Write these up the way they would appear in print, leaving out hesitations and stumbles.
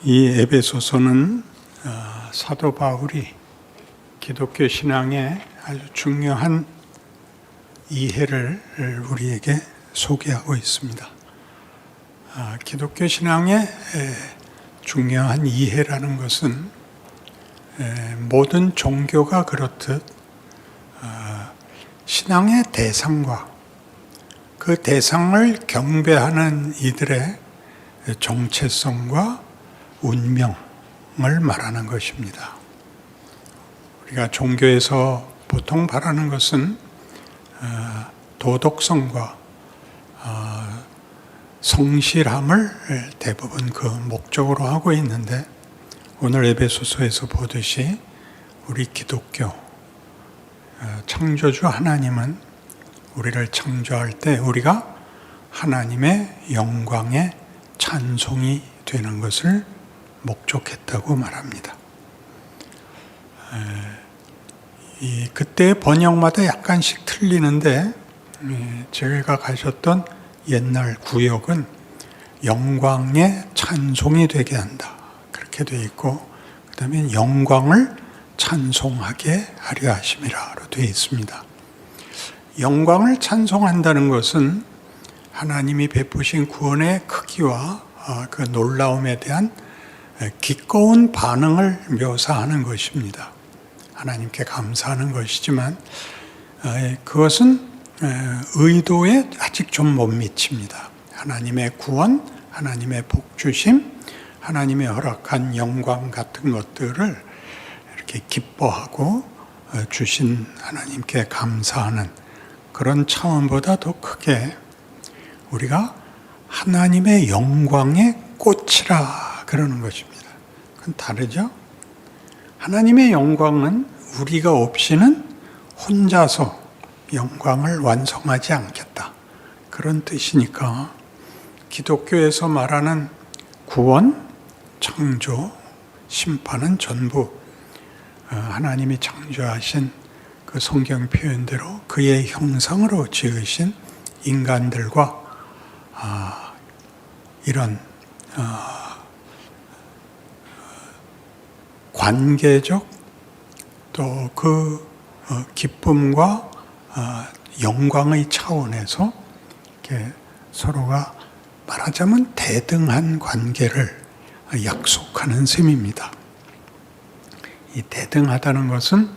이 에베소서는 사도 바울이 기독교 신앙의 아주 중요한 이해를 우리에게 소개하고 있습니다. 기독교 신앙의 중요한 이해라는 것은 모든 종교가 그렇듯 신앙의 대상과 그 대상을 경배하는 이들의 정체성과 운명을 말하는 것입니다. 우리가 종교에서 보통 바라는 것은 도덕성과 성실함을 대부분 그 목적으로 하고 있는데, 오늘 에베소서에서 보듯이 우리 기독교 창조주 하나님은 우리를 창조할 때 우리가 하나님의 영광의 찬송이 되는 것을 목적했다고 말합니다. 그때의 번역마다 약간씩 틀리는데, 제가 가셨던 옛날 구역은 영광의 찬송이 되게 한다, 그렇게 되어 있고, 그 다음에 영광을 찬송하게 하려 하심이라로 되어 있습니다. 영광을 찬송한다는 것은 하나님이 베푸신 구원의 크기와 그 놀라움에 대한 기꺼운 반응을 묘사하는 것입니다. 하나님께 감사하는 것이지만 그것은 의도에 아직 좀 못 미칩니다. 하나님의 구원, 하나님의 복주심, 하나님의 허락한 영광 같은 것들을 이렇게 기뻐하고 주신 하나님께 감사하는 그런 차원보다 더 크게 우리가 하나님의 영광의 꽃이라 그러는 것입니다. 그건 다르죠? 하나님의 영광은 우리가 없이는 혼자서 영광을 완성하지 않겠다, 그런 뜻이니까 기독교에서 말하는 구원, 창조, 심판은 전부 하나님이 창조하신 그 성경 표현대로 그의 형상으로 지으신 인간들과 이런 관계적 또 그 기쁨과 영광의 차원에서 이렇게 서로가 말하자면 대등한 관계를 약속하는 셈입니다. 이 대등하다는 것은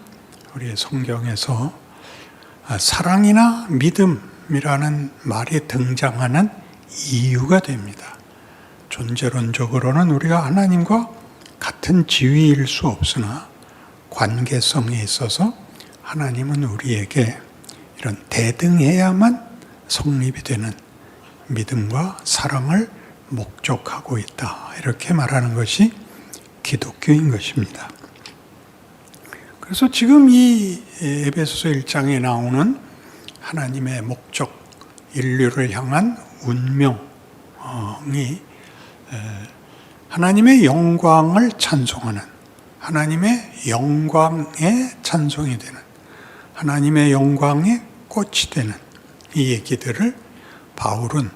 우리 성경에서 사랑이나 믿음이라는 말이 등장하는 이유가 됩니다. 존재론적으로는 우리가 하나님과 같은 지위일 수 없으나 관계성에 있어서 하나님은 우리에게 이런 대등해야만 성립이 되는 믿음과 사랑을 목적하고 있다, 이렇게 말하는 것이 기독교인 것입니다. 그래서 지금 이 에베소서 1장에 나오는 하나님의 목적, 인류를 향한 운명이 하나님의 영광을 찬송하는, 하나님의 영광의 찬송이 되는, 하나님의 영광의 꽃이 되는 이 얘기들을 바울은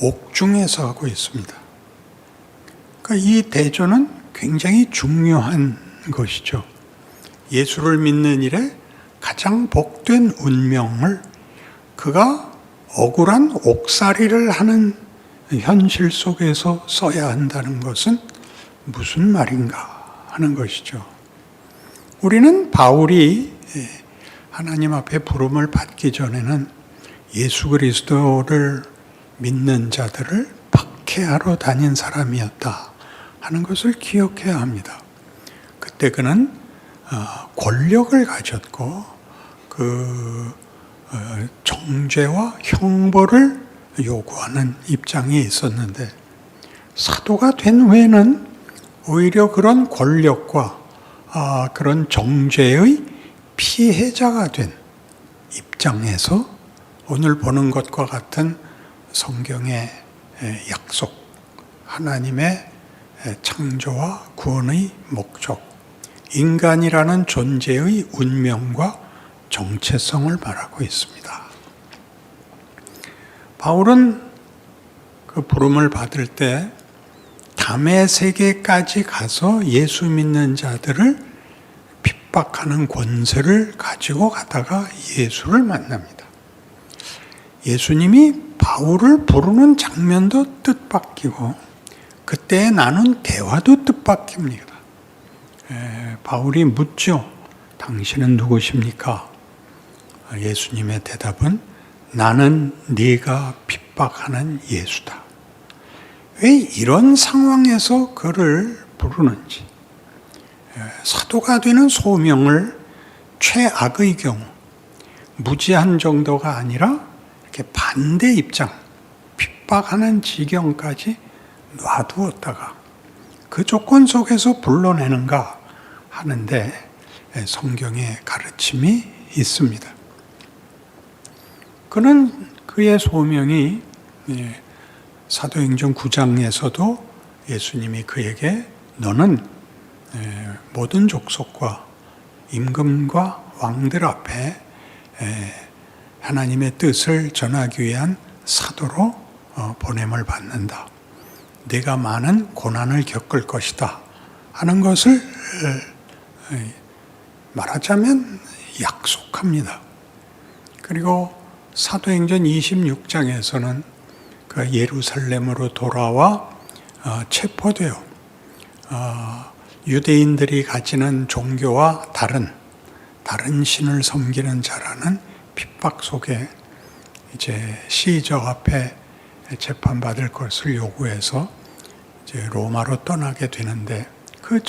옥중에서 하고 있습니다. 그러니까 이 대조는 굉장히 중요한 것이죠. 예수를 믿는 일에 가장 복된 운명을 그가 억울한 옥살이를 하는 현실 속에서 써야 한다는 것은 무슨 말인가 하는 것이죠. 우리는 바울이 하나님 앞에 부름을 받기 전에는 예수 그리스도를 믿는 자들을 박해하러 다닌 사람이었다 하는 것을 기억해야 합니다. 그때 그는 권력을 가졌고 그 정죄와 형벌을 요구하는 입장에 있었는데, 사도가 된 후에는 오히려 그런 권력과 그런 정죄의 피해자가 된 입장에서 오늘 보는 것과 같은 성경의 약속, 하나님의 창조와 구원의 목적, 인간이라는 존재의 운명과 정체성을 말하고 있습니다. 바울은 그 부름을 받을 때 담의 세계까지 가서 예수 믿는 자들을 핍박하는 권세를 가지고 가다가 예수를 만납니다. 예수님이 바울을 부르는 장면도 뜻밖이고 그때 나눈 대화도 뜻밖입니다. 바울이 묻죠. 당신은 누구십니까? 예수님의 대답은 나는 네가 핍박하는 예수다. 왜 이런 상황에서 그를 부르는지. 사도가 되는 소명을 최악의 경우 무지한 정도가 아니라 이렇게 반대 입장, 핍박하는 지경까지 놔두었다가 그 조건 속에서 불러내는가 하는데 성경의 가르침이 있습니다. 그는 그의 소명이 사도행전 9장에서도 예수님이 그에게 너는 모든 족속과 임금과 왕들 앞에 하나님의 뜻을 전하기 위한 사도로 보냄을 받는다. 네가 많은 고난을 겪을 것이다 하는 것을 말하자면 약속합니다. 그리고 사도행전 26장에서는 그 예루살렘으로 돌아와 체포되어 유대인들이 가지는 종교와 다른 신을 섬기는 자라는 핍박 속에 이제 시저 앞에 재판받을 것을 요구해서 이제 로마로 떠나게 되는데 그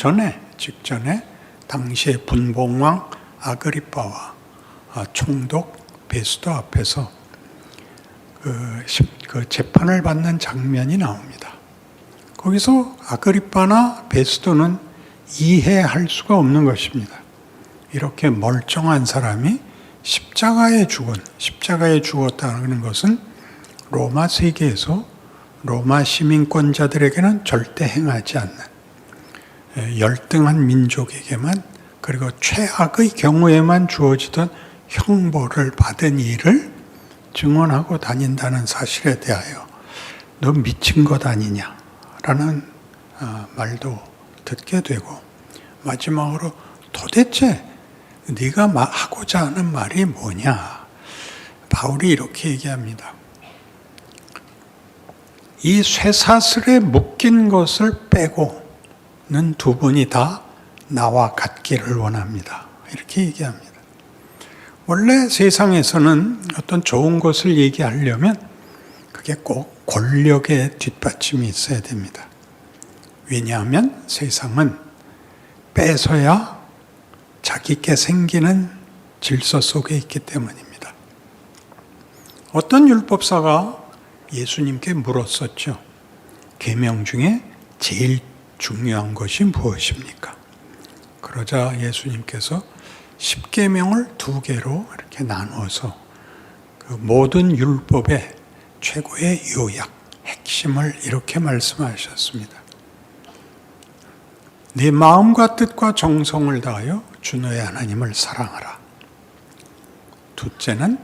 직전에 당시의 분봉왕 아그리빠와 총독 베스도 앞에서 그 재판을 받는 장면이 나옵니다. 거기서 아그리빠나 베스도는 이해할 수가 없는 것입니다. 이렇게 멀쩡한 사람이 십자가에 죽었다는 것은 로마 세계에서 로마 시민권자들에게는 절대 행하지 않는 열등한 민족에게만 그리고 최악의 경우에만 주어지던 형벌을 받은 일을 증언하고 다닌다는 사실에 대하여 너 미친 것 아니냐라는 말도 듣게 되고 마지막으로 도대체 네가 하고자 하는 말이 뭐냐? 바울이 이렇게 얘기합니다. 이 쇠사슬에 묶인 것을 빼고는 두 분이 다 나와 같기를 원합니다. 이렇게 얘기합니다. 원래 세상에서는 어떤 좋은 것을 얘기하려면 그게 꼭 권력의 뒷받침이 있어야 됩니다. 왜냐하면 세상은 뺏어야 자기께 생기는 질서 속에 있기 때문입니다. 어떤 율법사가 예수님께 물었었죠. 계명 중에 제일 중요한 것이 무엇입니까? 그러자 예수님께서 10계명을 2개로 이렇게 나누어서 그 모든 율법의 최고의 요약, 핵심을 이렇게 말씀하셨습니다. 네 마음과 뜻과 정성을 다하여 주 너의 하나님을 사랑하라. 둘째는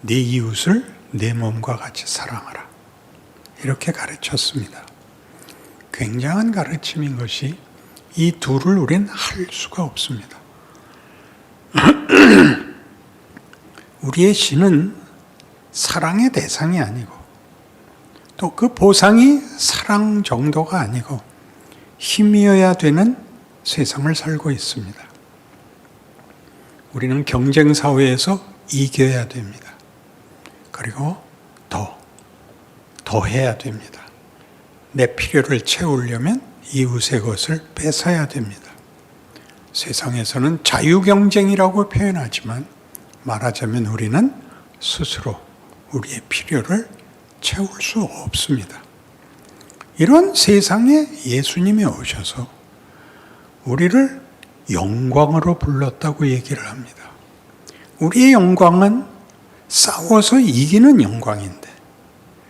네 이웃을 내 몸과 같이 사랑하라. 이렇게 가르쳤습니다. 굉장한 가르침인 것이 이 둘을 우린 할 수가 없습니다. 우리의 신은 사랑의 대상이 아니고 또 그 보상이 사랑 정도가 아니고 힘이어야 되는 세상을 살고 있습니다. 우리는 경쟁 사회에서 이겨야 됩니다. 그리고 더 해야 됩니다. 내 필요를 채우려면 이웃의 것을 뺏어야 됩니다. 세상에서는 자유경쟁이라고 표현하지만 말하자면 우리는 스스로 우리의 필요를 채울 수 없습니다. 이런 세상에 예수님이 오셔서 우리를 영광으로 불렀다고 얘기를 합니다. 우리의 영광은 싸워서 이기는 영광인데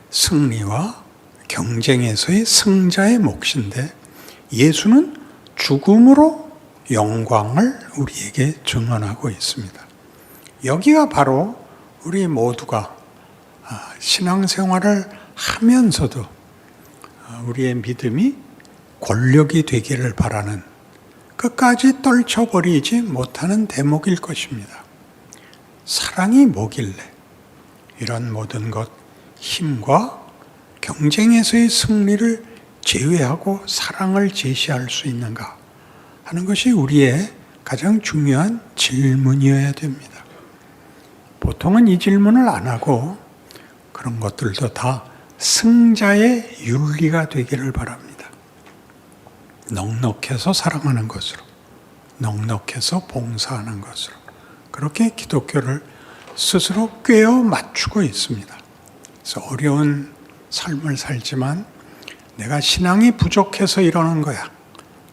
승리와 경쟁에서의 승자의 몫인데 예수는 죽음으로 영광을 우리에게 증언하고 있습니다. 여기가 바로 우리 모두가 신앙생활을 하면서도 우리의 믿음이 권력이 되기를 바라는, 끝까지 떨쳐버리지 못하는 대목일 것입니다. 사랑이 뭐길래 이런 모든 것, 힘과 경쟁에서의 승리를 제외하고 사랑을 제시할 수 있는가 하는 것이 우리의 가장 중요한 질문이어야 됩니다. 보통은 이 질문을 안 하고 그런 것들도 다 승자의 윤리가 되기를 바랍니다. 넉넉해서 사랑하는 것으로, 넉넉해서 봉사하는 것으로, 그렇게 기독교를 스스로 꿰어 맞추고 있습니다. 그래서 어려운 삶을 살지만 내가 신앙이 부족해서 이러는 거야.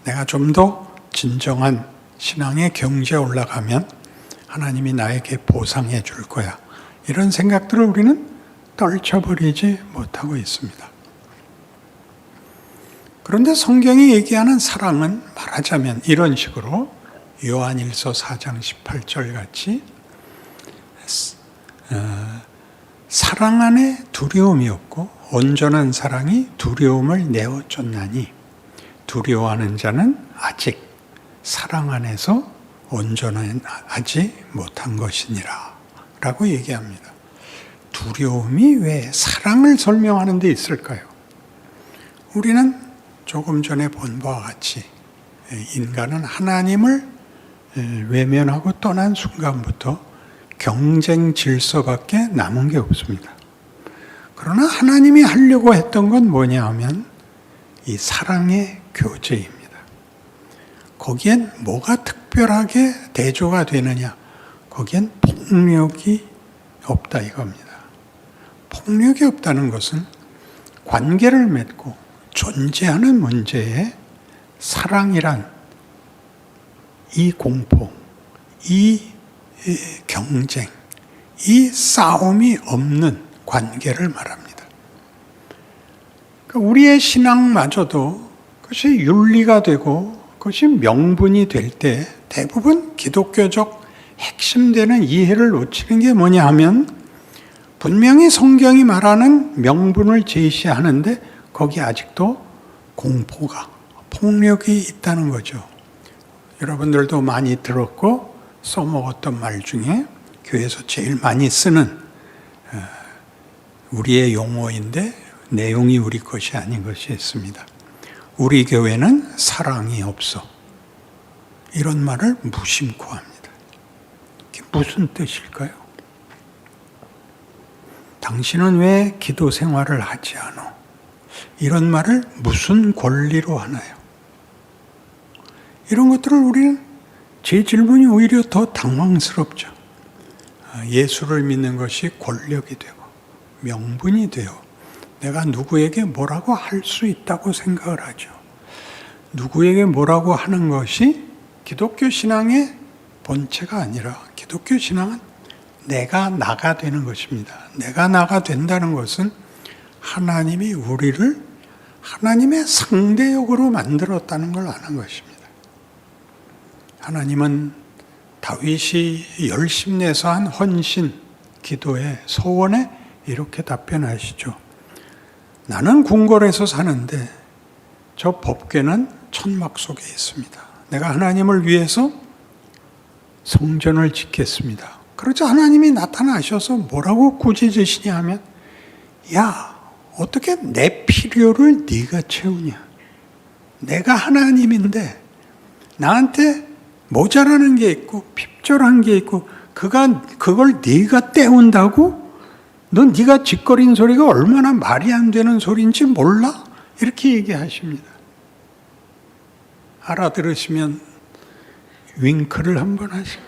내가 좀 더 진정한 신앙의 경지에 올라가면 하나님이 나에게 보상해 줄 거야. 이런 생각들을 우리는 떨쳐버리지 못하고 있습니다. 그런데 성경이 얘기하는 사랑은 말하자면 이런 식으로 요한일서 4장 18절 같이 사랑 안에 두려움이 없고 온전한 사랑이 두려움을 내어쫓나니 두려워하는 자는 아직 사랑 안에서 온전하지 못한 것이니라 라고 얘기합니다. 두려움이 왜 사랑을 설명하는 데 있을까요? 우리는 조금 전에 본 바와 같이 인간은 하나님을 외면하고 떠난 순간부터 경쟁 질서밖에 남은 게 없습니다. 그러나 하나님이 하려고 했던 건 뭐냐 하면 이 사랑의 교제입니다. 거기엔 뭐가 특별하게 대조가 되느냐? 거기엔 폭력이 없다 이겁니다. 폭력이 없다는 것은 관계를 맺고 존재하는 문제에 사랑이란 이 공포, 이 경쟁, 이 싸움이 없는 관계를 말합니다. 그러니까 우리의 신앙마저도 그것이 윤리가 되고 그것이 명분이 될 때 대부분 기독교적 핵심되는 이해를 놓치는 게 뭐냐 하면 분명히 성경이 말하는 명분을 제시하는데 거기 아직도 공포가, 폭력이 있다는 거죠. 여러분들도 많이 들었고 써먹었던 말 중에 교회에서 제일 많이 쓰는 우리의 용어인데 내용이 우리 것이 아닌 것이 있습니다. 우리 교회는 사랑이 없어. 이런 말을 무심코 합니다. 이게 무슨 뜻일까요? 당신은 왜 기도 생활을 하지 않아? 이런 말을 무슨 권리로 하나요? 이런 것들을 우리는 제 질문이 오히려 더 당황스럽죠. 예수를 믿는 것이 권력이 되고 명분이 되어 내가 누구에게 뭐라고 할 수 있다고 생각을 하죠. 누구에게 뭐라고 하는 것이 기독교 신앙의 본체가 아니라 기독교 신앙은 내가 나가 되는 것입니다. 내가 나가 된다는 것은 하나님이 우리를 하나님의 상대역으로 만들었다는 걸 아는 것입니다. 하나님은 다윗이 열심내서 한 헌신, 기도에, 소원에 이렇게 답변하시죠. 나는 궁궐에서 사는데 저 법궤는 천막 속에 있습니다. 내가 하나님을 위해서 성전을 짓겠습니다. 그러자 하나님이 나타나셔서 뭐라고 꾸짖으시냐 하면 야, 어떻게 내 필요를 네가 채우냐. 내가 하나님인데 나한테 모자라는 게 있고 핍절한 게 있고 그걸 네가 때운다고? 넌 네가 짓거린 소리가 얼마나 말이 안 되는 소리인지 몰라? 이렇게 얘기하십니다. 알아들으시면 윙크를 한번 하시고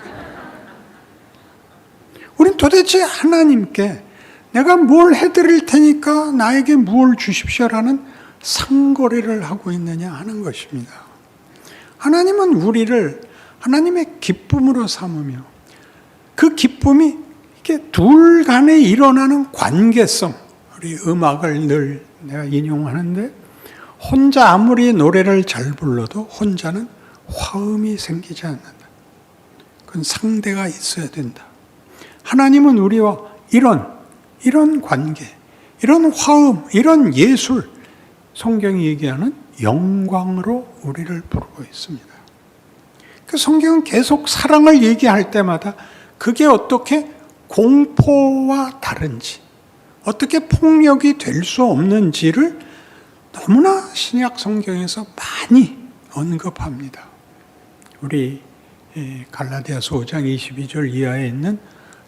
우린 도대체 하나님께 내가 뭘 해드릴 테니까 나에게 무엇을 주십시오라는 상거래를 하고 있느냐 하는 것입니다. 하나님은 우리를 하나님의 기쁨으로 삼으며 그 기쁨이 이렇게 둘 간에 일어나는 관계성, 우리 음악을 늘 내가 인용하는데 혼자 아무리 노래를 잘 불러도 혼자는 화음이 생기지 않는다. 그건 상대가 있어야 된다. 하나님은 우리와 이런 관계, 이런 화음, 이런 예술, 성경이 얘기하는 영광으로 우리를 부르고 있습니다. 그 성경은 계속 사랑을 얘기할 때마다 그게 어떻게 공포와 다른지, 어떻게 폭력이 될 수 없는지를 너무나 신약 성경에서 많이 언급합니다. 우리 갈라디아서 5장 22절 이하에 있는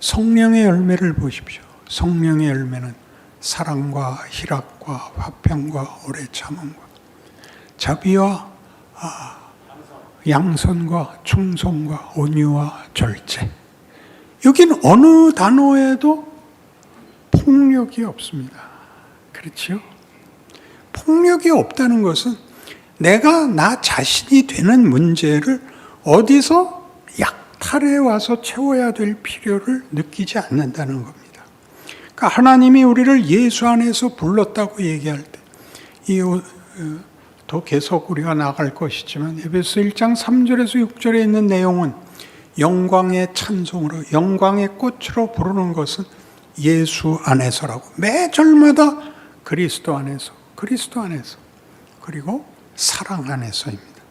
성령의 열매를 보십시오. 성령의 열매는 사랑과 희락과 화평과 오래 참음과 자비와 양선과 충성과 온유와 절제. 여긴 어느 단어에도 폭력이 없습니다. 그렇죠? 폭력이 없다는 것은 내가 나 자신이 되는 문제를 어디서 약탈해 와서 채워야 될 필요를 느끼지 않는다는 겁니다. 그러니까 하나님이 우리를 예수 안에서 불렀다고 얘기할 때, 더 계속 우리가 나갈 것이지만 에베소 1장 3절에서 6절에 있는 내용은 영광의 찬송으로, 영광의 꽃으로 부르는 것은 예수 안에서라고. 매 절마다 그리스도 안에서, 그리고 사랑 안에서입니다.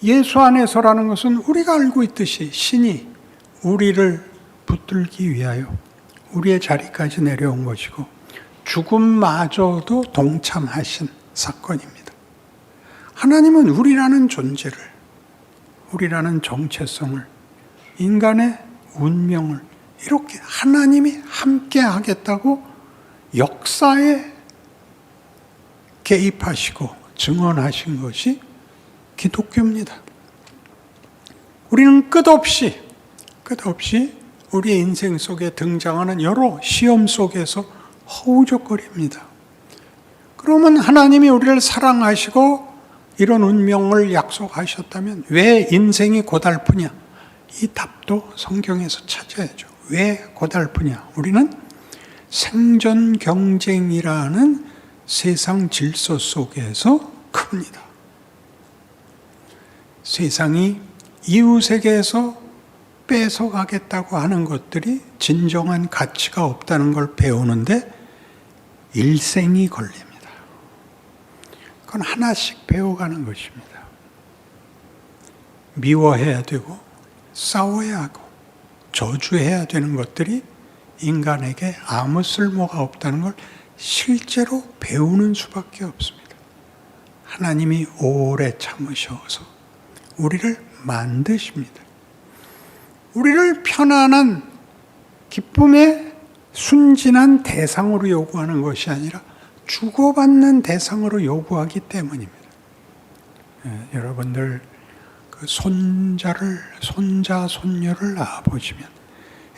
예수 안에서라는 것은 우리가 알고 있듯이 신이 우리를 붙들기 위하여 우리의 자리까지 내려온 것이고 죽음마저도 동참하신 사건입니다. 하나님은 우리라는 존재를, 우리라는 정체성을, 인간의 운명을 이렇게 하나님이 함께 하겠다고 역사에 개입하시고 증언하신 것이 기독교입니다. 우리는 끝없이 우리의 인생 속에 등장하는 여러 시험 속에서 허우적거립니다. 그러면 하나님이 우리를 사랑하시고 이런 운명을 약속하셨다면 왜 인생이 고달프냐? 이 답도 성경에서 찾아야죠. 왜 고달프냐? 우리는 생존 경쟁이라는 세상 질서 속에서 큽니다. 세상이 이웃에게서 뺏어가겠다고 하는 것들이 진정한 가치가 없다는 걸 배우는데 일생이 걸립니다. 그건 하나씩 배워가는 것입니다. 미워해야 되고 싸워야 하고 저주해야 되는 것들이 인간에게 아무 쓸모가 없다는 걸 실제로 배우는 수밖에 없습니다. 하나님이 오래 참으셔서 우리를 만드십니다. 우리를 편안한 기쁨의 순진한 대상으로 요구하는 것이 아니라 주고받는 대상으로 요구하기 때문입니다. 여러분들 그 손자, 손녀를 낳아보시면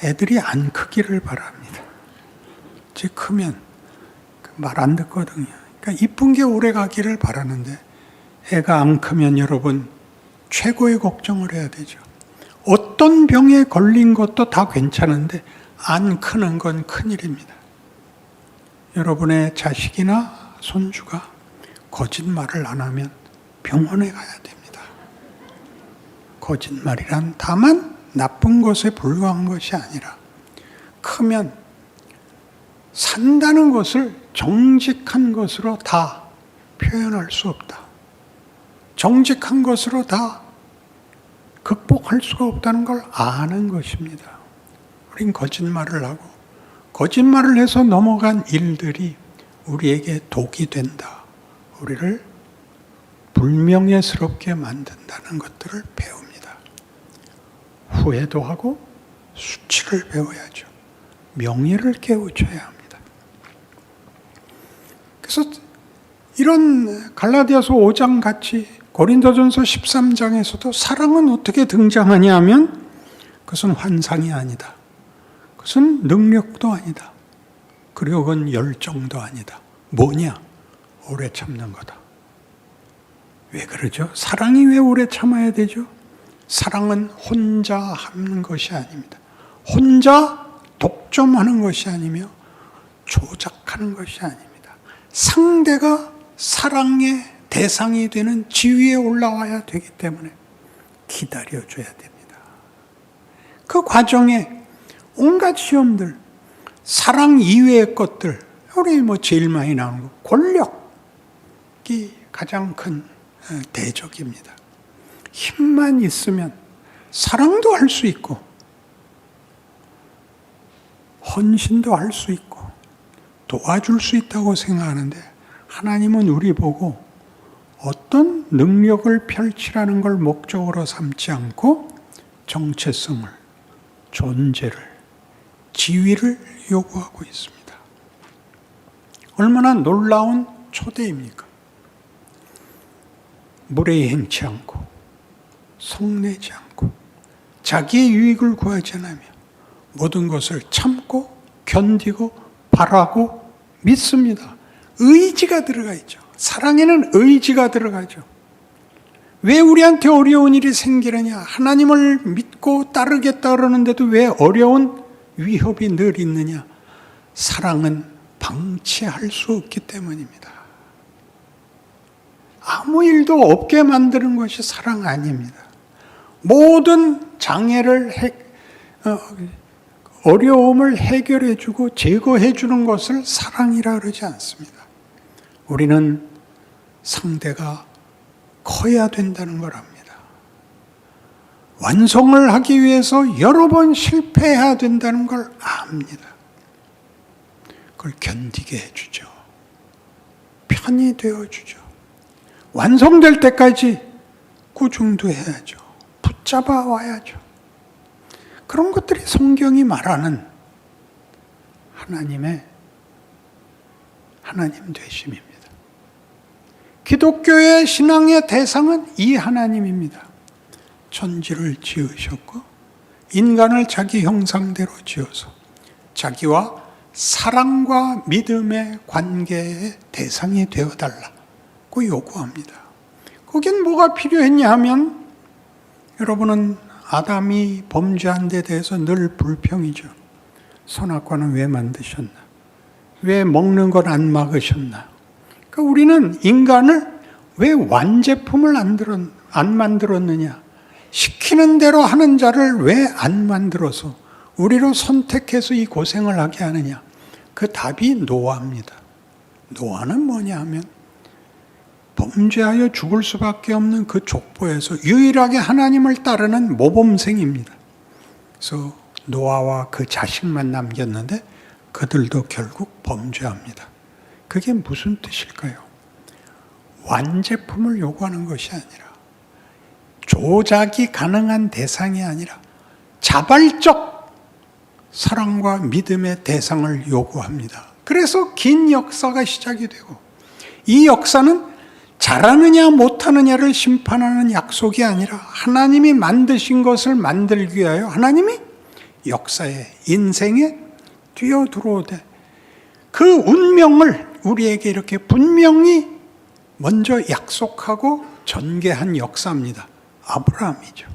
애들이 안 크기를 바랍니다. 이제 크면 말 안 듣거든요. 그러니까 이쁜 게 오래 가기를 바라는데 애가 안 크면 여러분 최고의 걱정을 해야 되죠. 어떤 병에 걸린 것도 다 괜찮은데 안 크는 건 큰일입니다. 여러분의 자식이나 손주가 거짓말을 안 하면 병원에 가야 됩니다. 거짓말이란 다만 나쁜 것에 불과한 것이 아니라 크면 산다는 것을 정직한 것으로 다 표현할 수 없다. 정직한 것으로 다 극복할 수가 없다는 걸 아는 것입니다. 우린 거짓말을 하고 거짓말을 해서 넘어간 일들이 우리에게 독이 된다. 우리를 불명예스럽게 만든다는 것들을 배웁니다. 후회도 하고 수치를 배워야죠. 명예를 깨우쳐야 합니다. 그래서 이런 갈라디아서 5장 같이 고린도전서 13장에서도 사랑은 어떻게 등장하냐 하면 그것은 환상이 아니다. 그것은 능력도 아니다. 그리고 그건 열정도 아니다. 뭐냐? 오래 참는 거다. 왜 그러죠? 사랑이 왜 오래 참아야 되죠? 사랑은 혼자 하는 것이 아닙니다. 혼자 독점하는 것이 아니며 조작하는 것이 아닙니다. 상대가 사랑의 대상이 되는 지위에 올라와야 되기 때문에 기다려줘야 됩니다. 그 과정에 온갖 시험들, 사랑 이외의 것들, 우리 제일 많이 나오는 거, 권력, 찾기 가장 큰 대적입니다. 힘만 있으면 사랑도 할 수 있고 헌신도 할 수 있고 도와줄 수 있다고 생각하는데, 하나님은 우리 보고 어떤 능력을 펼치라는 걸 목적으로 삼지 않고 정체성을, 존재를, 지위를 요구하고 있습니다. 얼마나 놀라운 초대입니까? 무례히 행치 않고 성내지 않고 자기의 유익을 구하지 않으며 모든 것을 참고 견디고 바라고 믿습니다. 의지가 들어가 있죠. 사랑에는 의지가 들어가죠. 왜 우리한테 어려운 일이 생기느냐? 하나님을 믿고 따르겠다 그러는데도 왜 어려운 위협이 늘 있느냐? 사랑은 방치할 수 없기 때문입니다. 아무 일도 없게 만드는 것이 사랑 아닙니다. 모든 장애를 어려움을 해결해주고 제거해주는 것을 사랑이라 그러지 않습니다. 우리는 상대가 커야 된다는 걸 압니다. 완성을 하기 위해서 여러 번 실패해야 된다는 걸 압니다. 그걸 견디게 해주죠. 편히 되어주죠. 완성될 때까지 꾸중도 해야죠. 붙잡아 와야죠. 그런 것들이 성경이 말하는 하나님 되심입니다. 기독교의 신앙의 대상은 이 하나님입니다. 천지를 지으셨고 인간을 자기 형상대로 지어서 자기와 사랑과 믿음의 관계의 대상이 되어달라고 요구합니다. 거긴 뭐가 필요했냐 하면, 여러분은 아담이 범죄한 데 대해서 늘 불평이죠. 선악과는 왜 만드셨나? 왜 먹는 걸 안 막으셨나? 그러니까 우리는 인간을 왜 완제품을 안 만들었느냐? 시키는 대로 하는 자를 왜 안 만들어서 우리로 선택해서 이 고생을 하게 하느냐? 그 답이 노아입니다. 노아는 뭐냐 하면 범죄하여 죽을 수밖에 없는 그 족보에서 유일하게 하나님을 따르는 모범생입니다. 그래서 노아와 그 자식만 남겼는데 그들도 결국 범죄합니다. 그게 무슨 뜻일까요? 완제품을 요구하는 것이 아니라, 조작이 가능한 대상이 아니라 자발적 사랑과 믿음의 대상을 요구합니다. 그래서 긴 역사가 시작이 되고, 이 역사는 잘하느냐 못하느냐를 심판하는 약속이 아니라 하나님이 만드신 것을 만들기 위하여 하나님이 역사에, 인생에 뛰어들어오되 그 운명을 우리에게 이렇게 분명히 먼저 약속하고 전개한 역사입니다. 아브라함이죠.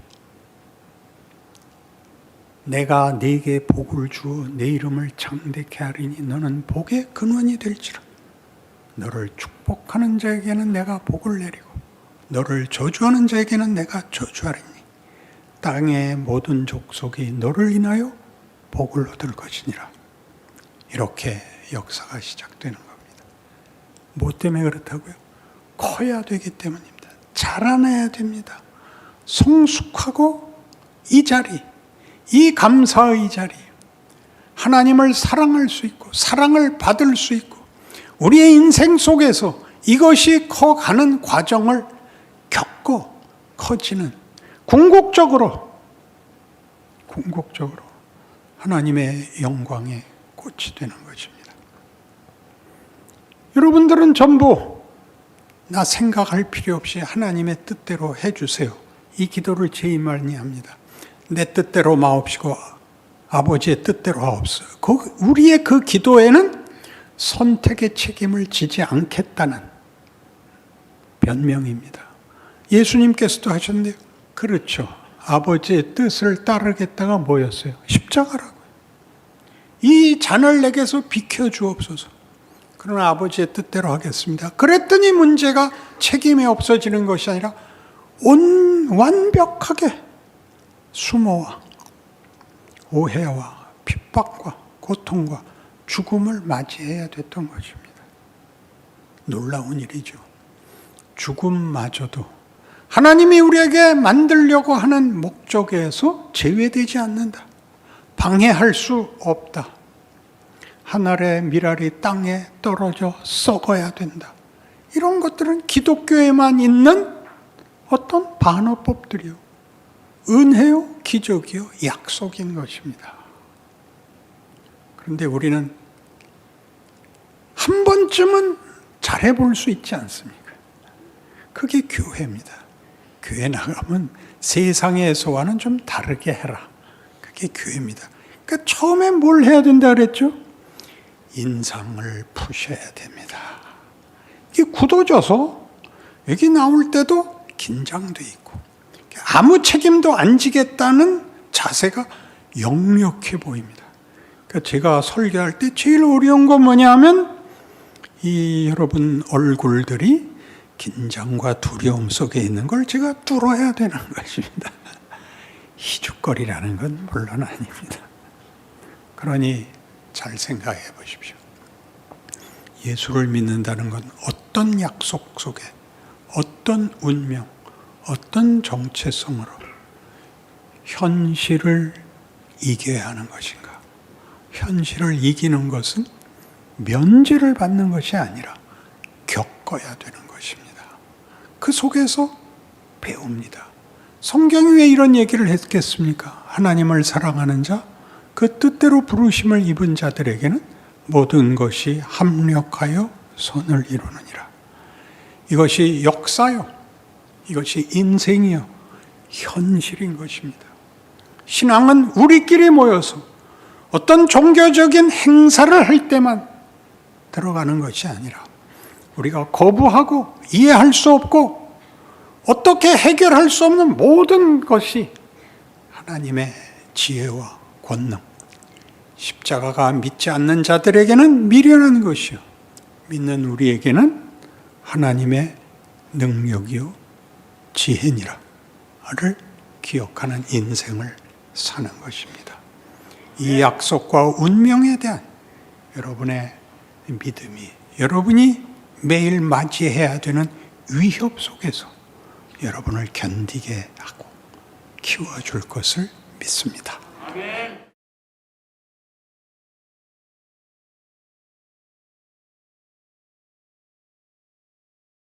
내가 네게 복을 주어 네 이름을 창대케 하리니 너는 복의 근원이 될지라. 너를 축복하는 자에게는 내가 복을 내리고 너를 저주하는 자에게는 내가 저주하리니 땅의 모든 족속이 너를 인하여 복을 얻을 것이니라. 이렇게 역사가 시작되는 겁니다. 뭐 때문에 그렇다고요? 커야 되기 때문입니다. 자라나야 됩니다. 성숙하고 이 자리, 이 감사의 자리, 하나님을 사랑할 수 있고 사랑을 받을 수 있고 우리의 인생 속에서 이것이 커가는 과정을 겪고 커지는, 궁극적으로 하나님의 영광의 꽃이 되는 것입니다. 여러분들은 전부 나 생각할 필요 없이 하나님의 뜻대로 해주세요. 이 기도를 제일 많이 합니다. 내 뜻대로 마옵시고 아버지의 뜻대로 하옵소서. 우리의 그 기도에는 선택의 책임을 지지 않겠다는 변명입니다. 예수님께서도 하셨는데요. 그렇죠. 아버지의 뜻을 따르겠다가 뭐였어요? 십자가라고요. 이 잔을 내게서 비켜주옵소서. 그러나 아버지의 뜻대로 하겠습니다. 그랬더니 문제가 책임이 없어지는 것이 아니라 완벽하게 수모와 오해와 핍박과 고통과 죽음을 맞이해야 됐던 것입니다. 놀라운 일이죠. 죽음마저도 하나님이 우리에게 만들려고 하는 목적에서 제외되지 않는다. 방해할 수 없다. 하늘의 미랄이 땅에 떨어져 썩어야 된다. 이런 것들은 기독교에만 있는 어떤 반어법들이요. 은혜요, 기적이요, 약속인 것입니다. 그런데 우리는 한 번쯤은 잘해볼 수 있지 않습니까? 그게 교회입니다. 교회 나가면 세상에서와는 좀 다르게 해라. 그게 교회입니다. 그러니까 처음에 뭘 해야 된다 그랬죠? 인상을 푸셔야 됩니다. 이게 굳어져서 여기 나올 때도 긴장도 있고 아무 책임도 안 지겠다는 자세가 역력해 보입니다. 그러니까 제가 설교할 때 제일 어려운 건 뭐냐면 이 여러분 얼굴들이 긴장과 두려움 속에 있는 걸 제가 뚫어야 되는 것입니다. 희죽거리라는 건 물론 아닙니다. 그러니 잘 생각해 보십시오. 예수를 믿는다는 건 어떤 약속 속에 어떤 운명, 어떤 정체성으로 현실을 이겨야 하는 것인가? 현실을 이기는 것은 면제를 받는 것이 아니라 겪어야 되는 것입니다. 그 속에서 배웁니다. 성경이 왜 이런 얘기를 했겠습니까? 하나님을 사랑하는 자, 그 뜻대로 부르심을 입은 자들에게는 모든 것이 합력하여 선을 이루느니라. 이것이 역사요. 이것이 인생이요. 현실인 것입니다. 신앙은 우리끼리 모여서 어떤 종교적인 행사를 할 때만 들어가는 것이 아니라 우리가 거부하고 이해할 수 없고 어떻게 해결할 수 없는 모든 것이 하나님의 지혜와 권능, 십자가가 믿지 않는 자들에게는 미련한 것이요 믿는 우리에게는 하나님의 능력이요 지혜니라를 기억하는 인생을 사는 것입니다. 이 약속과 운명에 대한 여러분의 믿음이 여러분이 매일 맞이해야 되는 위협 속에서 여러분을 견디게 하고 키워줄 것을 믿습니다. 아멘.